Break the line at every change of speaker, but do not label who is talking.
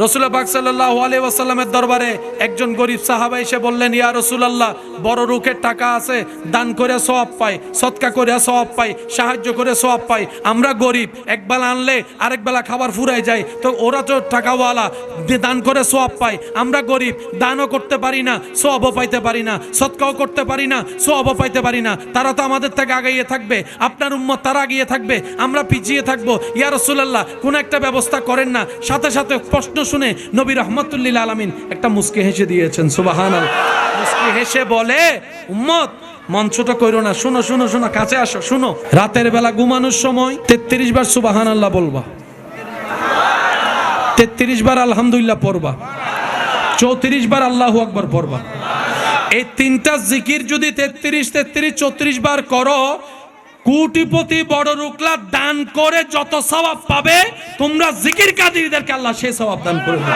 রাসূলুল্লাহ পাক সাল্লাল্লাহু আলাইহি ওয়াসাল্লামের দরবারে একজন গরীব সাহাবা এসে বললেন, ইয়া রাসূলুল্লাহ, বড় রুকের টাকা আছে, দান করে সওয়াব পাই, সদকা করে সওয়াব পাই, সাহায্য করে সওয়াব পাই। আমরা গরীব, একবেলা আনলে আরেক বেলা খাবার ফুরাই যায়, তো ওরা তো টাকাওয়ালা, দান করে সওয়াব পায়। আমরা গরীব, দানও করতে পারি না, সওয়াবও পাইতে পারি না, সদকাও করতে পারি না, সওয়াবও পাইতে পারি না। তারা তো আমাদের থেকে আগিয়ে থাকবে, আপনার উম্মত তারা আগিয়ে থাকবে, আমরা পিছিয়ে থাকবো। ইয়া রাসূলুল্লাহ, কোন একটা ব্যবস্থা করেন না। সাথে সাথে প্রশ্ন শুনে নবী রাহমাতুল লিল আলামিন একটা মুস্কি হেসে দিয়েছেন। সুবহানাল্লাহ। মুস্কি হেসে বলে, উম্মত মন ছোট কইরো না, শুনো শুনো শুনো, কাছে আসো, শুনো। রাতের বেলা ঘুমানোর সময় 33 বার সুবহানাল্লাহ বলবা, 33 বার আলহামদুলিল্লাহ পড়বা, 34 বার আল্লাহু আকবার পড়বা। এই তিনটা জিকির যদি 33 33 34 বার করো, কোটিপতি বড় রুকলা দান করে যত সওয়াব পাবে, তোমরা জিকির কাদিরদেরকে আল্লাহ সেই সওয়াব দান করবে।